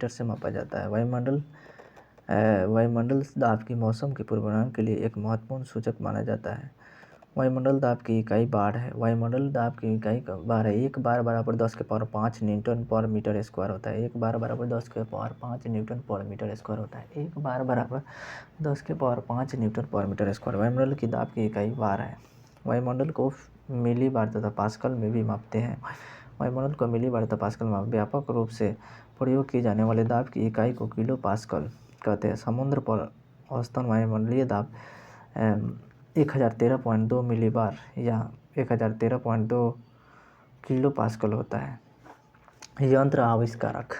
Metre से मापा जाता है। वायुमंडल दाब की मौसम के पूर्वानुमान के लिए एक महत्वपूर्ण सूचक माना जाता है। वायुमंडल दाब की इकाई बार है। वायुमंडल दाब की इकाई बार है। 1 बार बराबर 10⁵ न्यूटन पर मीटर स्क्वायर होता है। 1 बार बराबर 10⁵ न्यूटन पर मीटर स्क्वायर होता है। 1 बार बराबर 10⁵ न्यूटन पर मीटर स्क्वायर वायुमंडल की दाब की इकाई बार है। वायुमंडल को मिली बार तथा पास्कल में भी मापते हैं। वायुमंडल को मिली बार तथा पास्कल में व्यापक रूप से प्रयोग की जाने वाले दाब की इकाई को किलो पास्कल कहते हैं। समुद्र पर औसतन वायुमंडलीय दाब 1013.2 मिलीबार या 1013.2 किलो पास्कल होता है। यंत्र आविष्कारक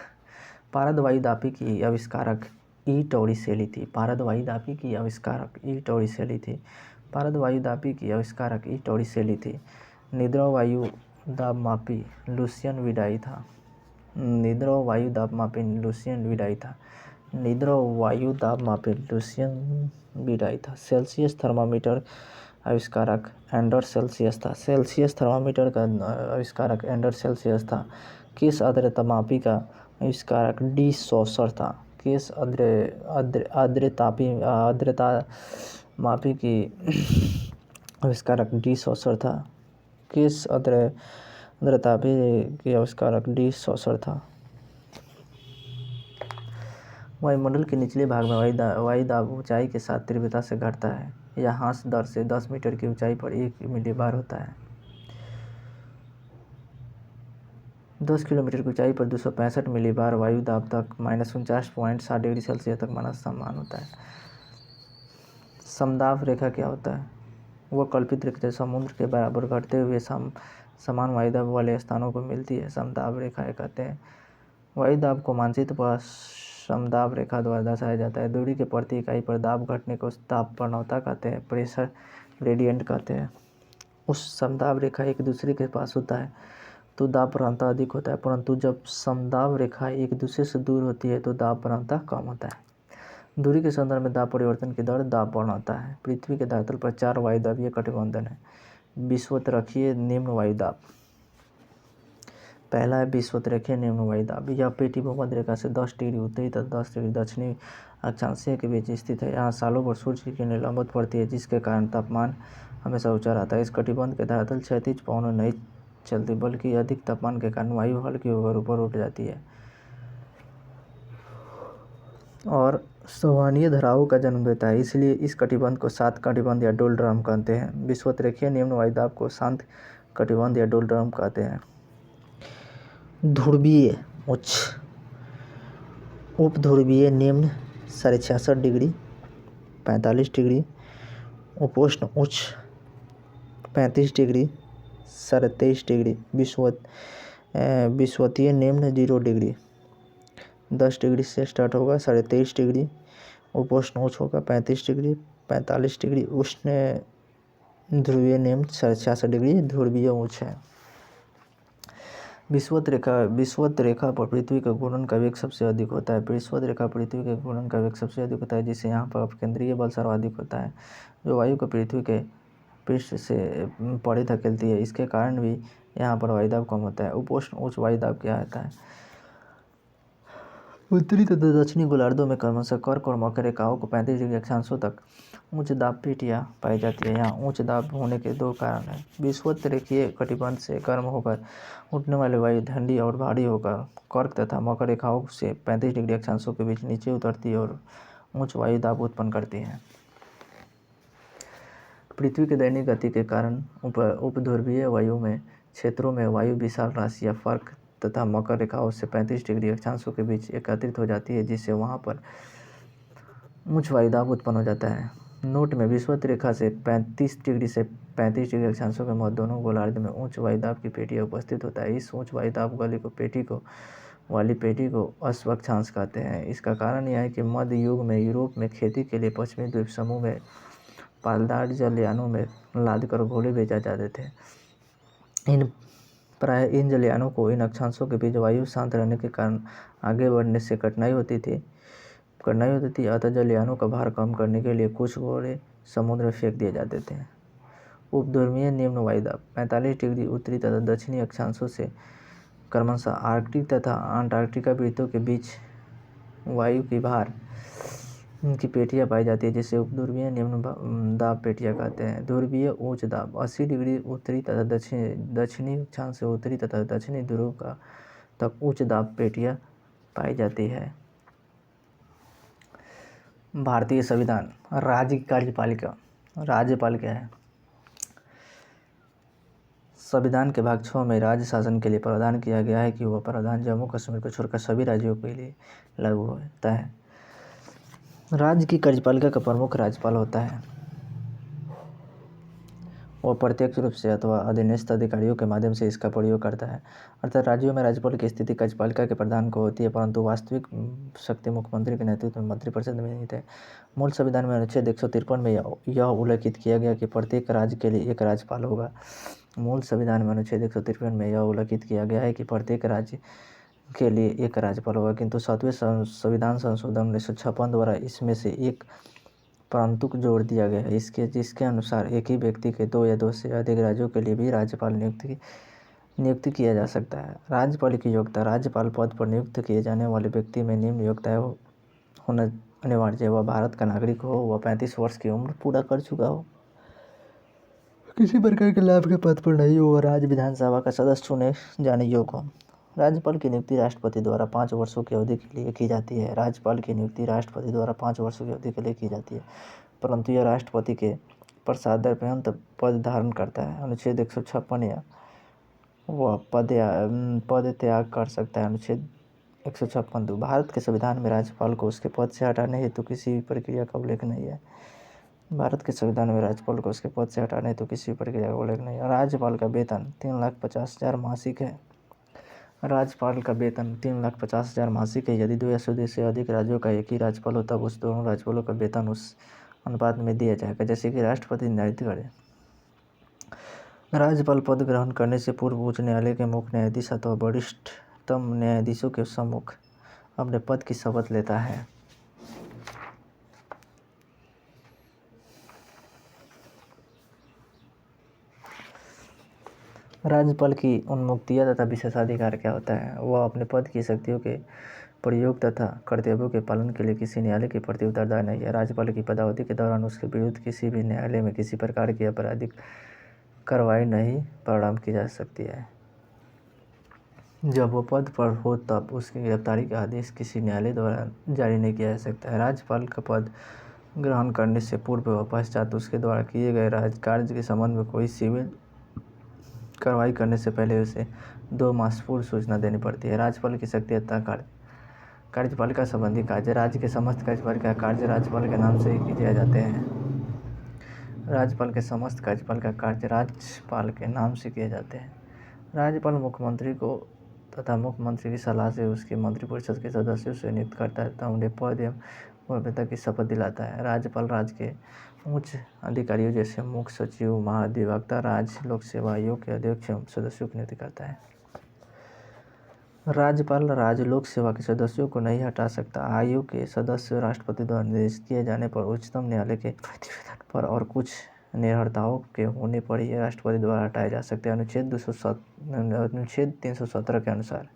पारद वायुदापी की आविष्कारक ई टोरिसेली थी। पारद वायुदापी की आविष्कारक ई टोरिसेली थी। पारद वायुदापी की आविष्कारक ई टोरिसेली थी। निद्रव वायु दाबमापी लुसियन विडाई था। निद्रव वायु दाबमापी लुसियन विडाई था। निद्रव वायु दाबमापी लुसियन विडाई था। सेल्सियस थर्मामीटर आविष्कारक एंडर सेल्सियस था। सेल्सियस थर्मामीटर का आविष्कारक एंडर सेल्सियस था। केस आर्द्रता मापी का आविष्कारक डी सॉसर था। केस आर्द्रता मापी की आविष्कारक डी सॉसर था। केस आर्द्रता की आविष्कारक डी सॉसर था। वायुमंडल के निचले भाग में वायु दाब ऊंचाई के साथ तीव्रता से घटता है। यह ह्रास दर से 10 मीटर की ऊंचाई पर 1 मिलीबार होता है। 10 किलोमीटर की ऊंचाई पर 265 मिलीबार वायु दाब तक -49.7 डिग्री सेल्सियस तक माना समान होता है। समदाब रेखा क्या होता है? वह कल्पित रेखा समुद्र के बराबर घटते हुए समान वायु दाब वाले स्थानों को मिलती है। समदाब रेखा कहते हैं। वायु दाब को मानचित्र पर समदाब रेखा द्वारा दर्शाया जाता है। दूरी के प्रति इकाई पर दाब घटने को दाब प्रवणता कहते हैं, प्रेशर ग्रेडियंट कहते हैं। उस समदाब रेखा एक दूसरे के पास होता है तो दाब प्रवणता अधिक होता है, परंतु जब समदाब रेखा एक दूसरे से दूर होती है तो दाब प्रवणता कम होता है। दूरी के संदर्भ में दाब परिवर्तन की दर दाब प्रवणता है। पृथ्वी के धरातल पर 4 वायुदाबीय कटिबंधन है। विषुवतरेखीय निम्न वायुदाब। पहला है विषुवतरेखीय निम्न वायुदाब। यह पेटी भूमध्य रेखा से 10 डिग्री उत्तरी तथा 10 डिग्री दक्षिणी अक्षांशीय के बीच स्थित है। यहाँ सालों भर सूर्य की किरणें लंबवत पड़ती है, जिसके कारण तापमान हमेशा ऊंचा रहता है। इस कटिबंध के धरातल क्षैतिज पवनें नहीं चलती, बल्कि अधिक तापमान के कारण वायु हल्की होकर ऊपर उठ जाती है और संवहनीय धाराओं का जन्म देता है। इसलिए इस कटिबंध को शांत कटिबंध या डोलड्रम कहते हैं। विषुवतरेखीय निम्न वायुदाब को शांत कटिबंध या डोलड्रम कहते हैं। ध्रुवीय उच्च उपध्रुवीय निम्न 66.5 डिग्री 45 डिग्री, उपोष्ण उच्च 35 डिग्री 23.5 डिग्री, विषुवतीय निम्न 0 डिग्री 10 डिग्री से स्टार्ट होगा 23.5 डिग्री, उपोष्ण उच्च होगा 35 डिग्री 45 डिग्री, उष्ण ध्रुवीय निम्न 66.5 डिग्री ध्रुवीय उच्च है। विषुवत रेखा पर पृथ्वी का घूर्णन का वेग सबसे अधिक होता है। विषुवत रेखा पृथ्वी के घूर्णन का वेग सबसे अधिक होता है, जिससे यहाँ पर अपकेंद्रीय बल सर्वाधिक होता है, जो वायु को पृथ्वी के पृष्ठ से परे धकेलती है। इसके कारण भी यहाँ पर वायुदाब कम होता है। उपोष्ण उच्च वायुदाब क्या होता है? उत्तरी तथा दक्षिणी गोलार्धों में क्रमशः कर्क और मकर रेखाओं को 35 डिग्री अक्षांशों तक उच्च दाब पेटियाँ पाई जाती है। यहाँ उच्च दाब होने के 2 कारण हैं। विषुवतरेखीय कटिबंध से गर्म होकर उठने वाली वायु ठंडी और भारी होकर कर्क तथा मकर रेखाओं से 35 डिग्री अक्षांशों के बीच नीचे उतरती है और उच्च वायु दाब उत्पन्न करती है। पृथ्वी के दैनिक गति के कारण उपध्रुवीय वायु में क्षेत्रों में वायु विशाल राशि या फर्क तथा मकर रेखाओं से 35 डिग्री अक्षांशों के बीच एकत्रित हो जाती है, जिससे वहां पर उच्च वायुदाब उत्पन्न हो जाता है। नोट में विषुवत रेखा से 35 डिग्री से 35 डिग्री अक्षांशों के मध्य दोनों गोलार्ध में उच्च वायुदाब की पेटियाँ उपस्थित होता है। इस उच्च वायुदाब वाली पेटी को अक्षांश कहते हैं। इसका कारण यह है कि मध्य युग में यूरोप में खेती के लिए पश्चिमी द्वीप समूह में पालदार जलयानों में लादकर घोड़े भेजा जाते थे। इन जलयानों को इन अक्षांशों के बीच वायु शांत रहने के कारण आगे बढ़ने से कठिनाई होती थी। अतः जलयानों का भार कम करने के लिए कुछ घोड़े समुद्र में फेंक दिए जाते थे। उपध्रुवीय निम्न वायुदाब 45 डिग्री उत्तरी तथा दक्षिणी अक्षांशों से क्रमशः आर्कटिक तथा अंटार्कटिका वृत्तों के बीच वायु की भार की पेटियाँ पाई जाती है, जिसे उपध्रुवीय निम्न दाब पेटियाँ कहते हैं। ध्रुवीय उच्च दाब 80 डिग्री उत्तरी तथा दक्षिणी अक्षांश से उत्तरी तथा दक्षिणी ध्रुव का तक उच्च दाब पेटियाँ पाई जाती है। भारतीय संविधान। राज्य की कार्यपालिका। राज्यपाल क्या है? संविधान के भाग 6 में राज्य शासन के लिए प्रावधान किया गया है कि वह प्रावधान जम्मू कश्मीर को छोड़कर सभी राज्यों के लिए लागू होता है। राज्य की कार्यपालिका का प्रमुख राज्यपाल होता है। वह प्रत्यक्ष रूप से अथवा अधीनस्थ अधिकारियों के माध्यम से इसका प्रयोग करता है। अर्थात राज्यों में राज्यपाल की स्थिति कार्यपालिका के प्रधान को होती है, परंतु वास्तविक शक्ति मुख्यमंत्री के नेतृत्व में मंत्रिपरिषद में निहित है। मूल संविधान में अनुच्छेद 153 में यह उल्लेखित किया गया कि प्रत्येक राज्य के लिए एक राज्यपाल होगा। मूल संविधान में अनुच्छेद 153 में यह उल्लेखित किया गया है कि प्रत्येक राज्य के लिए एक राज्यपाल होगा, किंतु 7वें संविधान संशोधन 1956 द्वारा इसमें से एक परंतु जोड़ दिया गया है, जिसके अनुसार एक ही व्यक्ति के 2 या 2 से अधिक राज्यों के लिए भी राज्यपाल नियुक्ति किया जा सकता है। राज्यपाल की योग्यता। राज्यपाल पद पर नियुक्त किए जाने वाले व्यक्ति में निम्न योग्यताएं होना अनिवार्य है। वह भारत का नागरिक हो, वह 35 वर्ष की उम्र पूरा कर चुका हो, किसी प्रकार के लाभ के पद पर नहीं हो, वह राज्य विधानसभा का सदस्य चुने जाने योग्य हो। राज्यपाल की नियुक्ति राष्ट्रपति द्वारा 5 वर्षों की अवधि के लिए की जाती है। राज्यपाल की नियुक्ति राष्ट्रपति द्वारा 5 वर्षों की अवधि के लिए की जाती है, परंतु यह राष्ट्रपति के प्रसादापर्यंत पद धारण करता है। अनुच्छेद 156 या वह पद त्याग कर सकता है। अनुच्छेद 156 भारत के संविधान में राज्यपाल को उसके पद से हटाने हेतु किसी भी प्रक्रिया का उल्लेख नहीं है। भारत के संविधान में राज्यपाल को उसके पद से हटाने हेतु किसी प्रक्रिया का उल्लेख नहीं है। राज्यपाल का वेतन 3,50,000 मासिक है। राज्यपाल का वेतन 3,50,000 मासिक है। यदि 2 या से अधिक राज्यों का एक ही राज्यपाल हो, तब उस दोनों राज्यपालों का वेतन उस अनुपात में दिया जाएगा जैसे कि राष्ट्रपति निर्धारित करे। राज्यपाल पद ग्रहण करने से पूर्व उच्च न्यायालय के मुख्य न्यायाधीश अथवा वरिष्ठतम न्यायाधीशों के सम्मुख अपने पद की शपथ लेता है। राज्यपाल की उन्मुक्तियाँ तथा विशेषाधिकार क्या होता है? वह अपने पद की शक्तियों के प्रयोग तथा कर्तव्यों के पालन के लिए किसी न्यायालय के प्रति उत्तरदायी नहीं है। राज्यपाल की पदावधि के दौरान उसके विरुद्ध किसी भी न्यायालय में किसी प्रकार की आपराधिक कार्रवाई नहीं प्रारंभ की जा सकती है। जब वो पद पर हो तब उसकी गिरफ्तारी का आदेश किसी न्यायालय द्वारा जारी नहीं किया जा सकता है। राज्यपाल का पद ग्रहण करने से पूर्व व पश्चात उसके द्वारा किए गए कार्य के संबंध में कोई सिविल कार्रवाई करने से पहले उसे 2 मास पूर्व सूचना देनी पड़ती है। राज्यपाल की शक्ति तथा कार्यपालिका संबंधी कार्य। राज्य के समस्त कार्यपालिका कार्य राज्यपाल के नाम से ही किए जाते हैं। राज्यपाल के समस्त कार्यपालिका कार्य राज्यपाल के नाम से किए जाते हैं। राज्यपाल मुख्यमंत्री को तथा मुख्यमंत्री की सलाह से उसके मंत्रिपरिषद के सदस्यों से नियुक्त करता है तथा उन्हें पद एवं गोपनीयता की शपथ दिलाता है। राज्यपाल राज्य के उच्च अधिकारियों जैसे मुख्य सचिव, महाधिवक्ता, राज्य लोक सेवा आयोग के अध्यक्ष एवं सदस्यों की नियुक्ति करता है। राज्यपाल राज्य लोक सेवा के सदस्यों को नहीं हटा सकता। आयोग के सदस्य राष्ट्रपति द्वारा निर्देशित किए जाने पर, उच्चतम न्यायालय के प्रतिवेदन पर और कुछ निर्भरताओं के होने पर ही राष्ट्रपति द्वारा हटाए जा सकते हैं। अनुच्छेद 317 के अनुसार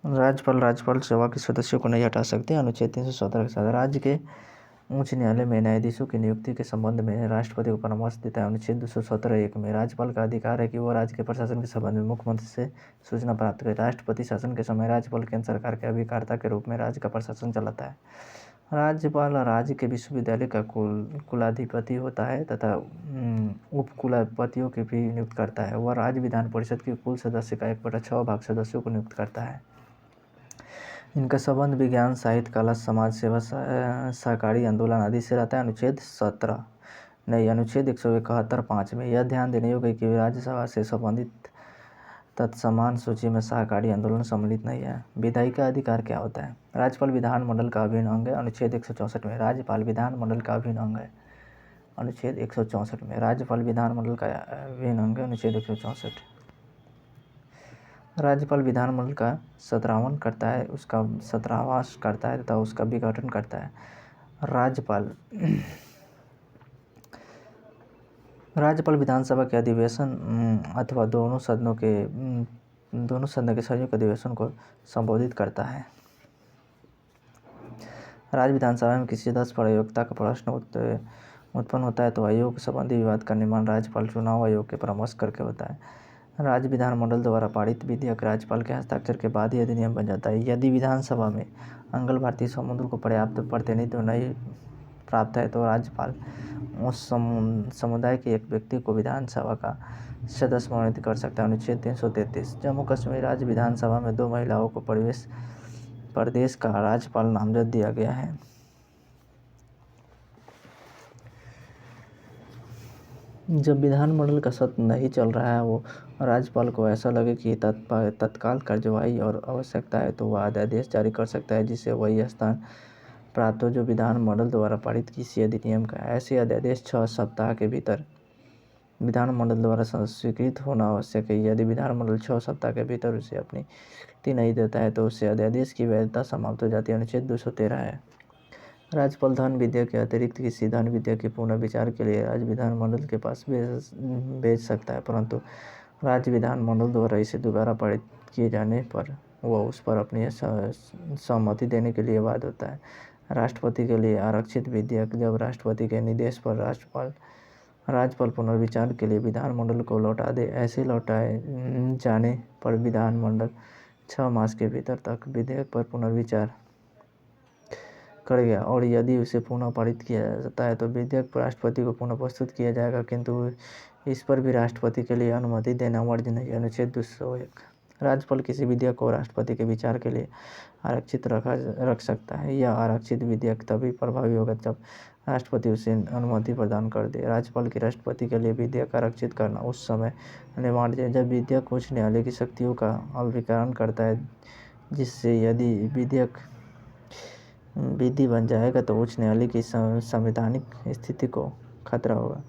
राज्यपाल सेवा के सदस्यों को नहीं हटा सकते। अनुच्छेद 317 के साथ राज्य के उच्च न्यायालय में न्यायाधीशों की नियुक्ति के संबंध में राष्ट्रपति को परामर्श देता है। अनुच्छेद 217(1) में राज्यपाल का अधिकार है कि वह राज्य के प्रशासन के संबंध में मुख्यमंत्री से सूचना प्राप्त करे। राष्ट्रपति शासन के समय राज्यपाल केंद्र सरकार के अभिकर्ता के रूप में राज्य का प्रशासन चलाता है। राज्यपाल राज्य के विश्वविद्यालय का कुलाधिपति होता है तथा उपकुलाधिपतियों की भी नियुक्त करता है। वह राज्य विधान परिषद के कुल सदस्य का 1/6 भाग सदस्यों को नियुक्त करता है। इनका संबंध विज्ञान, साहित्य, कला, समाज सेवा, सहकारी आंदोलन आदि से रहता है। अनुच्छेद 171(5) में यह ध्यान देने योग्य है कि राज्यसभा से संबंधित तत्समान सूची में सहकारी आंदोलन सम्मिलित नहीं है। विधायिका अधिकार क्या होता है? राज्यपाल विधानमंडल का अभिन्न अंग है। अनुच्छेद 164 में राज्यपाल विधानमंडल का अभिन्न अंग है। अनुच्छेद 164 में राज्यपाल विधानमंडल का अभिन्न अंग है। अनुच्छेद 164 राज्यपाल विधानमंडल का सत्रावन करता है, उसका सत्रावास करता है तथा उसका विघटन करता है। राज्यपाल विधानसभा के अधिवेशन अथवा दोनों सदनों के संयुक्त अधिवेशन को संबोधित करता है। राज्य विधानसभा में किसी 10 प्रायोगिकता का प्रश्न उत्पन्न होता है तो आयोग संबंधी विवाद का निर्माण राज्यपाल चुनाव आयोग के परामर्श करके होता है। राज्य विधानमंडल द्वारा पारित विधेयक राज्यपाल के हस्ताक्षर के बाद ही अधिनियम बन जाता है। यदि विधानसभा में अंगल भारतीय समुद्र को पर्याप्त प्रतिनिधित्व नहीं प्राप्त है तो राज्यपाल उस समुदाय के एक व्यक्ति को विधानसभा का सदस्य मनोनीत कर सकता है। अनुच्छेद 333 जम्मू कश्मीर राज्य विधानसभा में 2 महिलाओं को प्रदेश का राज्यपाल नामजद दिया गया है। जब विधानमंडल का सत्र नहीं चल रहा है वो राज्यपाल को ऐसा लगे कि तत्काल कार्यवाही और आवश्यकता है तो वह अध्यादेश जारी कर सकता है जिससे वही स्थान प्राप्त हो जो विधानमंडल द्वारा पारित किसी अधिनियम का है। ऐसे अध्यादेश 6 सप्ताह के भीतर विधानमंडल द्वारा स्वीकृत होना आवश्यक है। यदि विधानमंडल 6 सप्ताह के भीतर उसे अपनी स्वीकृति नहीं देता है तो उससे अध्यादेश की वैधता समाप्त हो जाती है। अनुच्छेद 213 है। राज्यपाल धन विधेयक के अतिरिक्त किसी धन विधेयक के पुनर्विचार के लिए राज्य विधानमंडल के पास भेज सकता है, परंतु राज्य विधानमंडल द्वारा इसे दोबारा पारित किए जाने पर वह उस पर अपनी सहमति देने के लिए बाध्य होता है। राष्ट्रपति के लिए आरक्षित विधेयक जब राष्ट्रपति के निर्देश पर राज्यपाल पुनर्विचार के लिए विधानमंडल को लौटा दे, ऐसे लौटाए जाने पर विधानमंडल 6 मास के भीतर तक विधेयक पर पुनर्विचार करेगा और यदि उसे पुनः पारित किया जाता है तो विधेयक राष्ट्रपति को पुनः प्रस्तुत किया जाएगा, किंतु इस पर भी राष्ट्रपति के लिए अनुमति देना वर्ज्य नहीं है। अनुच्छेद 201 राज्यपाल किसी विधेयक को राष्ट्रपति के विचार के लिए आरक्षित रख सकता है। यह आरक्षित विधेयक तभी प्रभावी होगा जब राष्ट्रपति उसे अनुमति प्रदान कर दे। राज्यपाल की राष्ट्रपति के लिए विधेयक आरक्षित करना उस समय अनिवार्य है जब विधेयक उच्च न्यायालय की शक्तियों का अभिकरण करता है, जिससे यदि विधेयक विधि बन जाएगा तो उच्च न्यायालय की संवैधानिक स्थिति को खतरा होगा।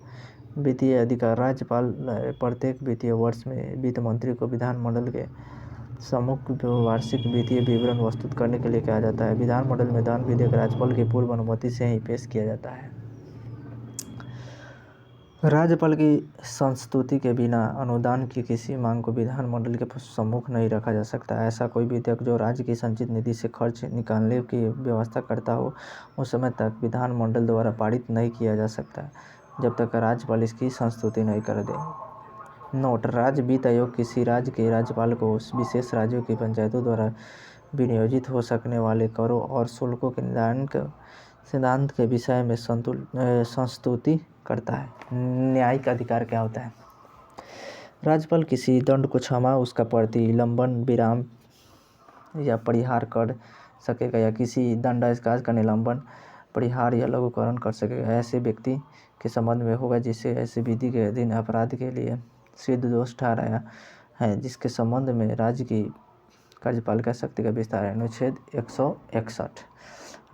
वित्तीय अधिकार राज्यपाल प्रत्येक वित्तीय वर्ष में वित्त मंत्री को विधानमंडल के सम्मुख वार्षिक वित्तीय विवरण प्रस्तुत करने के लिए कहा जाता है। विधानमंडल में धन विधेयक राज्यपाल की पूर्व अनुमति से ही पेश किया जाता है। राज्यपाल की संस्तुति के बिना अनुदान की किसी मांग को विधानमंडल के सम्मुख नहीं रखा जा सकता। ऐसा कोई विधेयक जो राज्य की संचित निधि से खर्च निकालने की व्यवस्था करता हो उस समय तक विधानमंडल द्वारा पारित नहीं किया जा सकता जब तक राज्यपाल इसकी संस्तुति नहीं कर दे। नोट: राज्य वित्त आयोग किसी राज्य के राज्यपाल को उस विशेष राज्यों की पंचायतों द्वारा विनियोजित हो सकने वाले करों और शुल्कों के निर्धारण के सिद्धांत के विषय में संस्तुति करता है। न्यायिक अधिकार क्या होता है? राज्यपाल किसी दंड को क्षमा, उसका प्रतिलंबन, विराम या परिहार कर सकेगा या किसी दंडादेश का निलंबन, परिहार या लघुकरण कर सकेगा। ऐसे व्यक्ति के संबंध में होगा जिसे ऐसी विधि के अधीन अपराध के लिए सिद्ध दोष ठहराया है, जिसके संबंध में राज्य की कार्यपालिका शक्ति का विस्तार है। अनुच्छेद 161।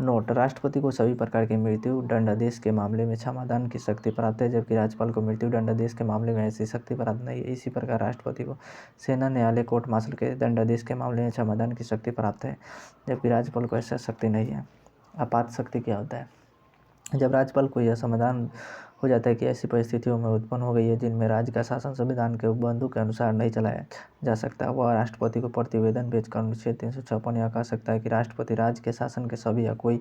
नोट: राष्ट्रपति को सभी प्रकार के मृत्यु दंडादेश के मामले में क्षमादान की शक्ति प्राप्त है, जबकि राज्यपाल को मृत्यु दंडादेश के मामले में ऐसी शक्ति प्राप्त नहीं है। इसी प्रकार राष्ट्रपति को सेना न्यायालय, कोर्ट मार्शल के दंडादेश के मामले में क्षमादान की शक्ति प्राप्त है, जबकि राज्यपाल को ऐसा शक्ति नहीं है। आपात शक्ति क्या होता है? जब राज्यपाल को यह समाधान हो जाता है कि ऐसी परिस्थितियों में उत्पन्न हो गई है जिनमें राज्य का शासन संविधान के उपबंधों के अनुसार नहीं चलाया जा सकता, वह राष्ट्रपति को प्रतिवेदन भेजकर अनुच्छेद 356 यह कह सकता है कि राष्ट्रपति राज्य के शासन के सभी या कोई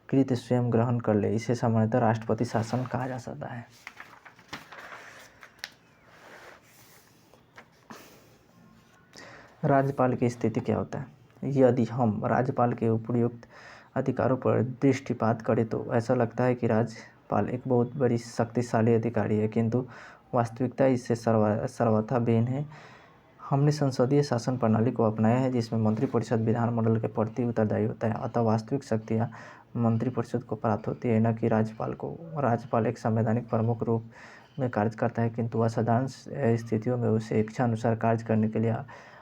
कृत्य स्वयं ग्रहण कर ले। इसे सामान्यतः राष्ट्रपति शासन कहा जा सकता है। राज्यपाल की स्थिति क्या होता है? यदि हम राज्यपाल के उपर्युक्त अधिकारों पर दृष्टिपात करें तो ऐसा लगता है कि राज्यपाल एक बहुत बड़ी शक्तिशाली अधिकारी है, किंतु वास्तविकता इससे सर्वथा भिन्न है। हमने संसदीय शासन प्रणाली को अपनाया है जिसमें मंत्रिपरिषद विधानमंडल के प्रति उत्तरदायी होता है, अतः वास्तविक शक्तियाँ मंत्रिपरिषद को प्राप्त होती है, न कि राज्यपाल को। राज्यपाल एक संवैधानिक प्रमुख रूप में कार्य करता है, किंतु असाधारण स्थितियों में उसे इच्छानुसार कार्य करने के लिए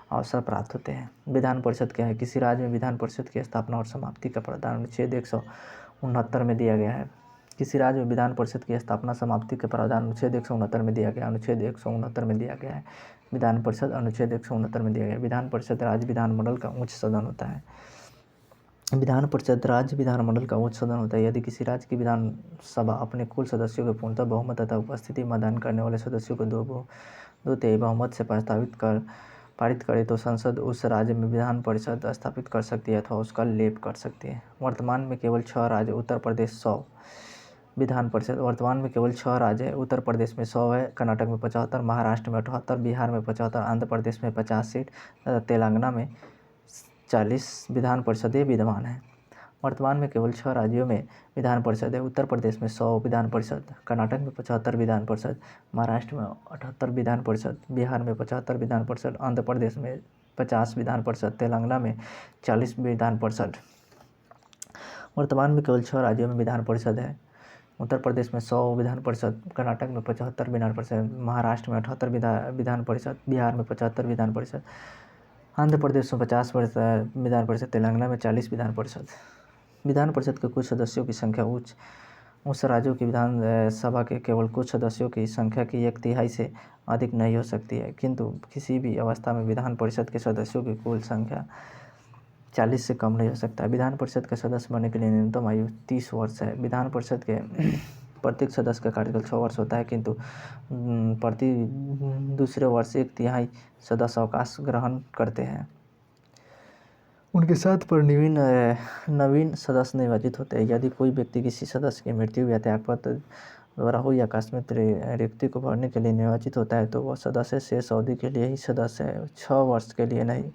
अवसर प्राप्त होते हैं। विधान परिषद क्या है? किसी राज्य में विधान परिषद की स्थापना और समाप्ति का प्रावधान अनुच्छेद 169 में दिया गया है। किसी राज्य में विधान परिषद की स्थापना समाप्ति के प्रावधान अनुच्छेद 169 में दिया गया। अनुच्छेद 169 में दिया गया है। विधान परिषद अनुच्छेद 169 में दिया गया है। विधान परिषद राज्य विधानमंडल का उच्च सदन होता है। विधान परिषद राज्य विधानमंडल का उच्च सदन होता है। यदि किसी राज्य की विधानसभा अपने कुल सदस्यों के पूर्णतः बहुमत तथा उपस्थिति मतदान करने वाले सदस्यों को दो तिहाई बहुमत से प्रस्तावित कर पारित करे तो संसद उस राज्य में विधान परिषद स्थापित कर सकती है अथवा उसका लेप कर सकती है। वर्तमान में केवल 6 राज्य, उत्तर प्रदेश 100 विधान परिषद, वर्तमान में केवल 6 राज्य है। उत्तर प्रदेश में 100 है, कर्नाटक में 75, महाराष्ट्र में 78, बिहार में 75, आंध्र प्रदेश में 50 सीट तथा तेलंगाना में 40 विधान परिषदें विद्यमान है। वर्तमान में केवल 6 राज्यों में विधान परिषद है। उत्तर प्रदेश में 100 विधान परिषद, कर्नाटक में 75 विधान परिषद, महाराष्ट्र में 78 विधान परिषद, बिहार में 75 विधान परिषद, आंध्र प्रदेश में 50 विधान परिषद, तेलंगाना में 40 विधान परिषद। वर्तमान में केवल 6 राज्यों में विधान परिषद है। उत्तर प्रदेश में 100 विधान परिषद, कर्नाटक में 75 विधान परिषद, महाराष्ट्र में 78 विधान परिषद, बिहार में 75 विधान परिषद, आंध्र प्रदेश में 50 विधान परिषद, तेलंगाना में 40 विधान परिषद। विधान परिषद के कुछ सदस्यों की संख्या उस राज्यों की विधान सभा के केवल कुछ सदस्यों की संख्या की 1/3 से अधिक नहीं हो सकती है, किंतु किसी भी अवस्था में विधान परिषद के सदस्यों की कुल संख्या 40 से कम नहीं हो सकता है। विधान परिषद के सदस्य बनने के लिए न्यूनतम आयु 30 वर्ष है। विधान परिषद के प्रत्येक सदस्य का कार्यकाल 6 वर्ष होता है, किंतु प्रति दूसरे वर्ष 1/3 सदस्य अवकाश ग्रहण करते हैं। उनके साथ पर नवीन सदस्य निर्वाचित होते हैं। यदि कोई व्यक्ति किसी सदस्य की मृत्यु या त्यागपत्र द्वारा हो या आकस्मिक रिक्ति को भरने के लिए निर्वाचित होता है तो वह सदस्य शेष अवधि के लिए ही सदस्य है, 6 वर्ष के लिए नहीं।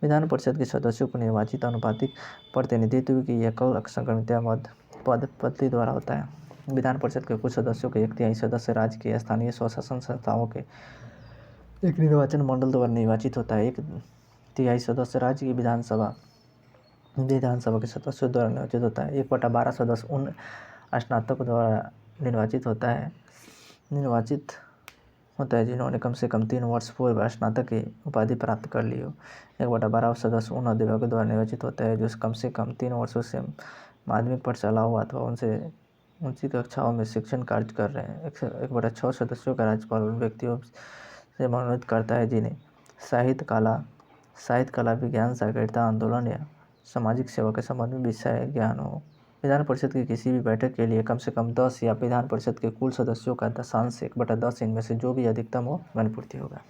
विधान परिषद के सदस्यों को निर्वाचित अनुपातिक प्रतिनिधित्व की एकल संक्रमित पद्धति द्वारा होता है। विधान परिषद के कुछ सदस्यों के 1/3 सदस्य राज्य के स्थानीय स्वशासन संस्थाओं के एक निर्वाचन मंडल द्वारा निर्वाचित होता है। 1/3 सदस्य राज्य की विधानसभा के सदस्यों द्वारा निर्वाचित होता है। 1/12 सदस्य उन स्नातकों द्वारा निर्वाचित होता है जिन्होंने कम से कम 3 वर्ष पूर्व स्नातक की उपाधि प्राप्त कर ली हो। 1/12 सदस्य उन अध्यापकों द्वारा निर्वाचित होता है जो कम से कम 3 वर्षों से माध्यमिक पर चला हुआ अथवा उनसे ऊंची कक्षाओं में शिक्षण कार्य कर रहे हैं। 1/6 सदस्यों का राज्यपाल उन व्यक्तियों से मनोनीत करता है जिन्हें साहित्य कला, विज्ञान, सहकारिता आंदोलन या सामाजिक सेवा के संबंध में विषय ज्ञान हो। विधान परिषद की किसी भी बैठक के लिए कम से कम 10 या विधान परिषद के कुल सदस्यों का 1/10 इनमें से जो भी अधिकतम हो गणपूर्ति होगा।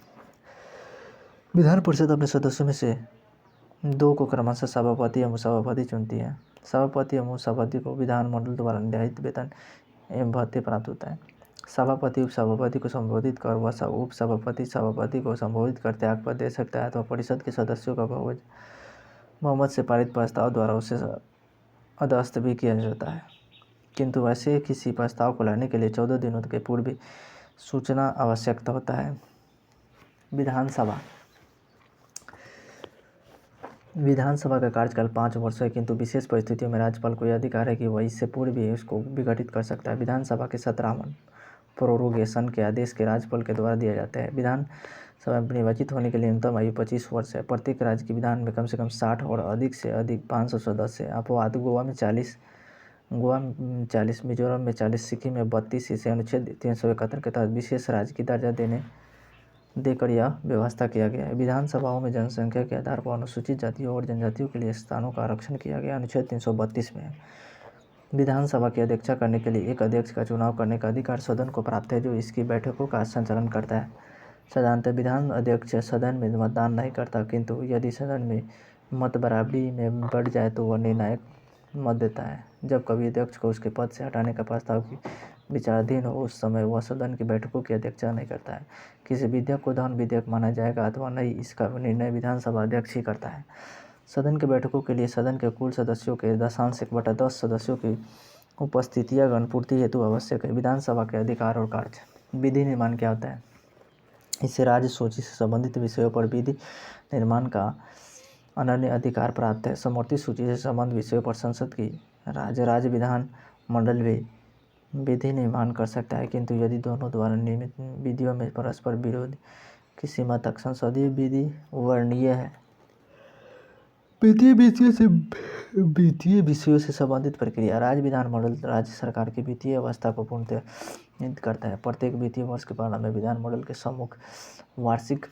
विधान परिषद अपने सदस्यों में से 2 को क्रमशः सभापति एवं सभापति चुनती है। सभापति एवं सभापति को विधानमंडल द्वारा निर्धारित वेतन एवं भत्ते प्राप्त होता है। सभापति उपसभापति को संबोधित कर वह उपसभापति सभापति को संबोधित कर त्यागपत्र दे सकता है अथवा परिषद के सदस्यों का बहुमत से पारित प्रस्ताव द्वारा उसे अदस्थ भी किया जाता है, किंतु वैसे किसी प्रस्ताव को लाने के लिए 14 दिनों के पूर्व सूचना आवश्यकता होता है। विधानसभा का कार्यकाल 5 वर्ष है, किंतु विशेष परिस्थितियों में राज्यपाल को यह अधिकार है कि वह इससे पूर्व भी उसको विघटित कर सकता है। विधानसभा के 17वां प्रोरोगेशन के आदेश के राज्यपाल के द्वारा दिए जाते हैं। विधानसभा में निर्वाचित होने के लिए न्यूनतम आयु 25 वर्ष है। प्रत्येक राज्य के विधान में कम से कम 60 और अधिक से अधिक 500 सदस्य हैं। अपवाद गोवा में 40, मिजोरम में 40, सिक्किम में 32। इसे अनुच्छेद 371 के तहत विशेष राज्य की दर्जा देकर यह व्यवस्था किया गया है। विधानसभाओं में जनसंख्या के आधार पर अनुसूचित जातियों और जनजातियों के लिए स्थानों का आरक्षण किया गया अनुच्छेद 332 में है। विधानसभा की अध्यक्षता करने के लिए एक अध्यक्ष का चुनाव करने का अधिकार सदन को प्राप्त है जो इसकी बैठकों का संचालन करता है। साधारणतः विधान अध्यक्ष सदन में मतदान नहीं करता, किंतु यदि सदन में मत बराबरी में बढ़ जाए तो वह निर्णायक मत देता है। जब कभी अध्यक्ष को उसके पद से हटाने का प्रस्ताव की विचाराधीन हो उस समय वह सदन की बैठकों की अध्यक्षता नहीं करता है। किसी विधेयक को धन विधेयक माना जाएगा अथवा नहीं, इसका निर्णय विधानसभा अध्यक्ष ही करता है। सदन की बैठकों के लिए सदन के कुल सदस्यों के 1/10 सदस्यों की उपस्थिति या गणपूर्ति हेतु आवश्यक है। विधानसभा के अधिकार और कार्य। विधि निर्माण क्या होता है? इससे राज्य सूची से संबंधित विषयों पर विधि निर्माण का अनन्य अधिकार प्राप्त है। समवर्ती सूची से संबंधित विषयों पर संसद की राज्य विधान मंडल भी विधि निर्माण कर सकता है, किंतु यदि दोनों द्वारा निर्मित विधियों में परस्पर विरोध की सीमा तक संसदीय विधि वर्णनीय है। वित्तीय विषयों से संबंधित प्रक्रिया। राज्य विधानमंडल राज्य सरकार की वित्तीय अवस्था को पूर्णतः नियंत्रित करता है। प्रत्येक वित्तीय वर्ष के प्रारंभ में विधानमंडल के सम्मुख वार्षिक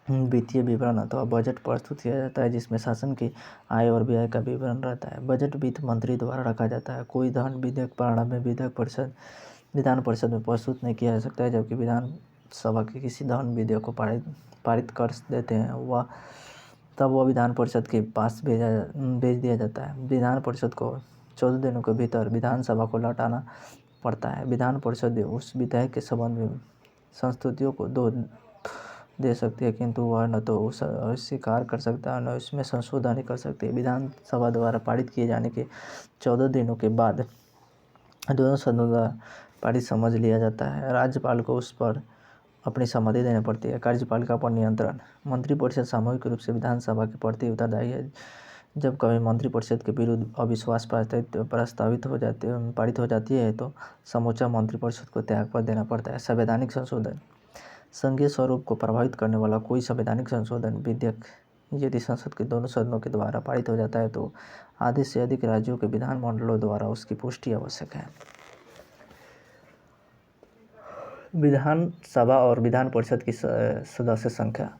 वित्तीय विवरण अथवा बजट प्रस्तुत किया जाता है, जिसमें शासन की आय और व्यय का विवरण रहता है। बजट वित्त मंत्री द्वारा रखा जाता है। कोई धन विधेयक प्रारंभ में विधान परिषद में प्रस्तुत नहीं किया जा सकता है, जबकि विधान सभा के किसी धर्म विधेयक को पारित कर देते हैं तब वह विधान परिषद के पास भेज दिया जाता है। विधान परिषद को 14 दिनों के भीतर विधानसभा को लौटाना पड़ता है। विधान परिषद उस विधेयक के संबंध में संस्तुतियों को दे सकती है, किंतु वह न तो उसे अस्वीकार कर सकता है न उसमें संशोधन ही कर सकती है। विधानसभा द्वारा पारित किए जाने के 14 दिनों के बाद दोनों सदनों द्वारा पारित समझ लिया जाता है। राज्यपाल को उस पर अपनी सहमति देनी पड़ती है। कार्यपालिका पर नियंत्रण। मंत्रिपरिषद सामूहिक रूप से विधानसभा के प्रति उत्तरदायी है। जब कभी मंत्रिपरिषद के विरुद्ध अविश्वास पारित हो जाती है तो समूचा मंत्रिपरिषद को त्याग पर देना पड़ता है। संवैधानिक संशोधन। संघीय स्वरूप को प्रभावित करने वाला कोई संवैधानिक संशोधन विधेयक यदि संसद के दोनों सदनों के द्वारा पारित हो जाता है तो आधे से अधिक राज्यों के विधानमंडलों द्वारा उसकी पुष्टि आवश्यक है। विधानसभा और विधान परिषद की सदस्य संख्या।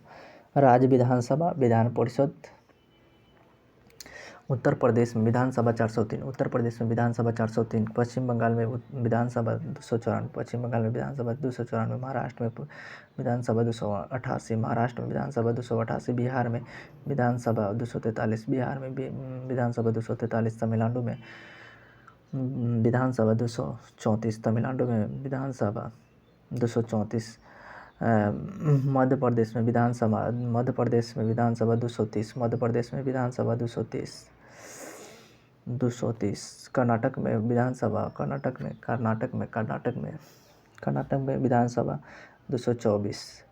राज्य विधानसभा, विधान परिषद। उत्तर प्रदेश में विधानसभा 403, उत्तर प्रदेश में विधानसभा 403, पश्चिम बंगाल में विधानसभा 294, पश्चिम बंगाल में विधानसभा 294, महाराष्ट्र में विधानसभा 288, महाराष्ट्र में विधानसभा 288, बिहार में विधानसभा 243, बिहार में विधानसभा 243, तमिलनाडु में विधानसभा 234, तमिलनाडु में विधानसभा 234, मध्य प्रदेश में विधानसभा 230, मध्य प्रदेश में विधानसभा 230, कर्नाटक में विधानसभा कर्नाटक में विधानसभा 224,